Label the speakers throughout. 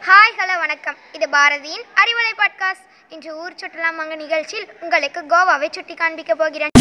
Speaker 1: Hi hello வணக்கம். இது பாரதியின் அறிவலை பாட்காஸ்ட். இன்று ஊர் சுற்றுலா மங்க நிகழ்ச்சியில் உங்களுக்கு கோவாவை சுட்டி காண்பிக்க போகிறேன்.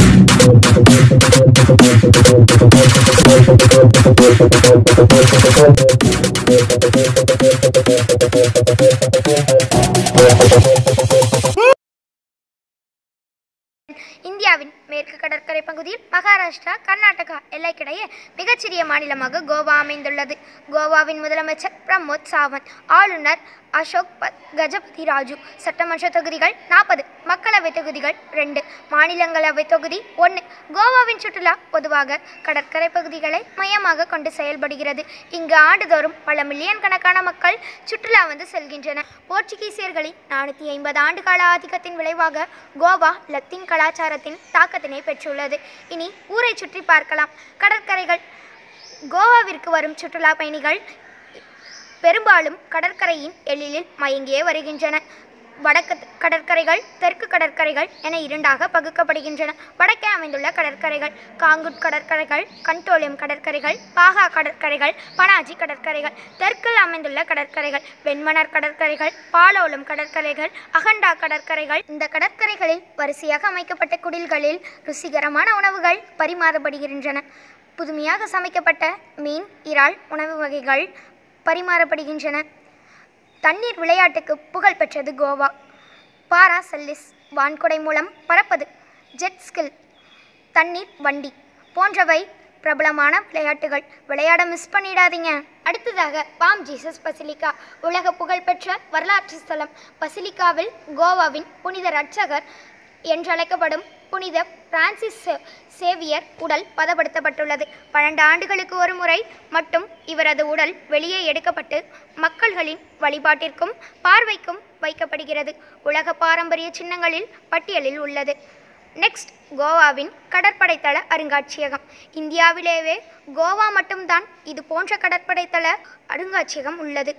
Speaker 1: இந்தியாவின் மேற்கு கடற்கரை பகுதியில் மகாராஷ்டிரா கர்நாடகா எல்லைக்கிடையே மிகச்சிறிய மாநிலமாக கோவா அமைந்துள்ளது. கோவாவின் முதலமைச்சர் பிரமோத் சாவந்த், ஆளுநர் அசோக் கஜபதி ராஜு. சட்டமன்ற தொகுதிகள் 40, மக்களவை தொகுதிகள் 2, மாநிலங்களவை தொகுதி 1. கோவாவின் சுற்றுலா பொதுவாக கடற்கரை பகுதிகளை மையமாக கொண்டு செயல்படுகிறது. இங்கு ஆண்டுதோறும் பல மில்லியன் கணக்கான மக்கள் சுற்றுலா வந்து செல்கின்றனர். போர்ச்சுகீசியர்களின் 450 ஆண்டுகால ஆதிக்கத்தின் விளைவாக கோவா லத்தீன் கலாச்சாரத்தின் தாக்கத்தினை பெற்றுள்ளது. இனி ஊரை சுற்றி பார்க்கலாம். கடற்கரைகள். கோவாவிற்கு வரும் சுற்றுலா பயணிகள் பெரும்பாலும் கடற்கரையின் எழிலில் மயங்கியே வருகின்றனர். வடக்கு கடற்கரைகள், தெற்கு கடற்கரைகள் என இரண்டாக பகுக்கப்படுகின்றன. வடக்கே அமைந்துள்ள கடற்கரைகள் காங்குட் கடற்கரைகள், கண்டோலியம் கடற்கரைகள், பாகா கடற்கரைகள், பனாஜி கடற்கரைகள். தெற்கில் அமைந்துள்ள கடற்கரைகள் வெண்மணர் கடற்கரைகள், பாலோலம் கடற்கரைகள், அகண்டா கடற்கரைகள். இந்த கடற்கரைகளில் வரிசையாக அமைக்கப்பட்ட குடில்களில் ருசிகரமான உணவுகள் பரிமாறப்படுகின்றன. புதுமையாக சமைக்கப்பட்ட மீன், இறால் உணவு வகைகள் பரிமாறப்படுகின்றன. தண்ணீர் விளையாட்டுக்கு புகழ் பெற்றது கோவா. பாரா செல்லிஸ், வான்குடை மூலம் பறப்பது, ஜெட் ஸ்கில், தண்ணீர் வண்டி போன்றவை பிரபலமான விளையாட்டுகள். விளையாட மிஸ் பண்ணிடாதீங்க. அடுத்ததாக பாம் ஜீசஸ் பசிலிக்கா. உலக புகழ்பெற்ற வரலாற்று ஸ்தலம். பசிலிக்காவில் கோவாவின் புனித இரட்சகர் என்றழைக்கப்படும் புனித பிரான்சிஸ் சேவியர் உடல் பதப்படுத்தப்பட்டுள்ளது. 12 ஆண்டுகளுக்கு ஒரு முறை மட்டும் இவரது உடல் வெளியே எடுக்கப்பட்டு மக்கள்களின் வழிபாட்டிற்கும் பார்வைக்கும் வைக்கப்படுகிறது. உலக பாரம்பரிய சின்னங்களில் பட்டியலில் உள்ளது. நெக்ஸ்ட், கோவாவின் கடற்படைத்தள அருங்காட்சியகம். இந்தியாவிலேயே கோவா மட்டும்தான் இது போன்ற கடற்படைத்தள அருங்காட்சியகம் உள்ளது.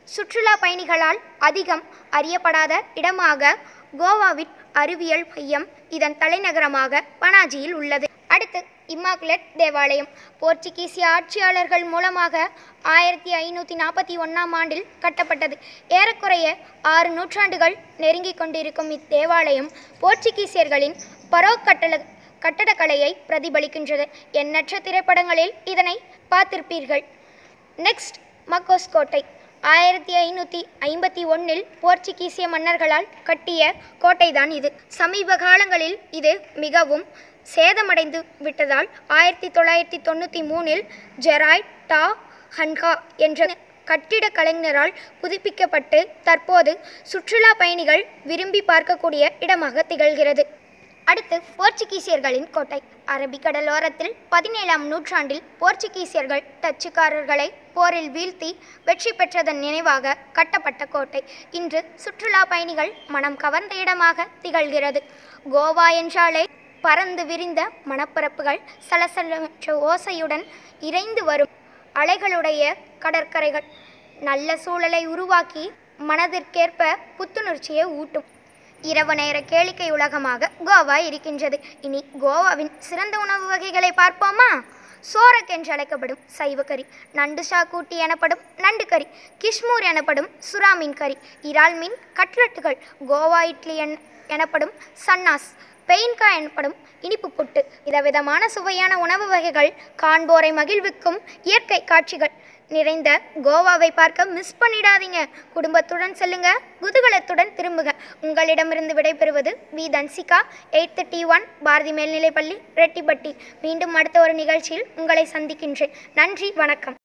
Speaker 1: சுற்றுலா பயணிகளால் அதிகம் அறியப்படாத இடமாக கோவாவின் அறிவியல் மையம் இதன் தலைநகரமாக பனாஜியில் உள்ளது. அடுத்து, இம்மாகுலேட் தேவாலயம். போர்ச்சுகீசிய ஆட்சியாளர்கள் மூலமாக 1541ஆம் ஆண்டில் கட்டப்பட்டது. ஏறக்குறைய 6 நூற்றாண்டுகள் நெருங்கிக் கொண்டிருக்கும் இத்தேவாலயம் போர்ச்சுகீசியர்களின் பரோ கட்டடக்கலையை பிரதிபலிக்கின்றது. எண்ணற்ற திரைப்படங்களில் இதனை பார்த்திருப்பீர்கள். நெக்ஸ்ட், மக்கோஸ் கோட்டை. 1551இல் போர்ச்சுகீசிய மன்னர்களால் கட்டிய கோட்டைதான் இது. சமீப காலங்களில் இது மிகவும் சேதமடைந்து விட்டதால் 1993இல் ஜெராய்ட் டா ஹன்ஹா என்ற கட்டிடக் கலைஞரால் புதுப்பிக்கப்பட்டு தற்போது சுற்றுலா பயணிகள் விரும்பி பார்க்கக்கூடிய இடமாக திகழ்கிறது. அடுத்து, போர்ச்சுகீசியர்களின் கோட்டை. அரபிக்கடலோரத்தில் 17ஆம் நூற்றாண்டில் போர்ச்சுகீசியர்கள் டச்சுக்காரர்களை போரில் வீழ்த்தி வெற்றி பெற்றதன் நினைவாக கட்டப்பட்ட கோட்டை இன்று சுற்றுலா பயணிகள் மனம் கவர்ந்த இடமாக திகழ்கிறது. கோவா என்றாலே பறந்து விரிந்த மணப்பரப்புகள், சலசலற்ற ஓசையுடன் இறைந்து வரும் அலைகளுடைய கடற்கரைகள் நல்ல சூழலை உருவாக்கி மனதிற்கேற்ப புத்துணர்ச்சியை ஊட்டும் இரவு நேர கேளிக்கை உலகமாக கோவா இருக்கின்றது. இனி கோவாவின் சிறந்த உணவு வகைகளை பார்ப்போமா? சோரக் என்று அழைக்கப்படும் சைவக்கறி, நண்டு ஷாக்கூட்டி எனப்படும் நண்டு கறி, கிஷ்மூர் எனப்படும் சுறா மீன் கறி, இறால் மீன் கட்லட்டுகள், கோவா இட்லி எனப்படும் சன்னாஸ், பெயின்கா எனப்படும் இனிப்பு புட்டு. விதவிதமான சுவையான உணவு வகைகள், காண்போரை மகிழ்விக்கும் இயற்கை காட்சிகள் நிறைந்த கோவாவை பார்க்க மிஸ் பண்ணிடாதீங்க. குடும்பத்துடன் செல்லுங்க, குதூகலத்துடன் திரும்புக. உங்களிடமிருந்து விடைபெறுவது we Dhanshika, 8th T1 Bharathi மேல்நிலைப்பள்ளி, ரெட்டிப்பட்டி. மீண்டும் அடுத்த ஒரு நிகழ்ச்சியில் உங்களை சந்திக்கின்றேன். நன்றி, வணக்கம்.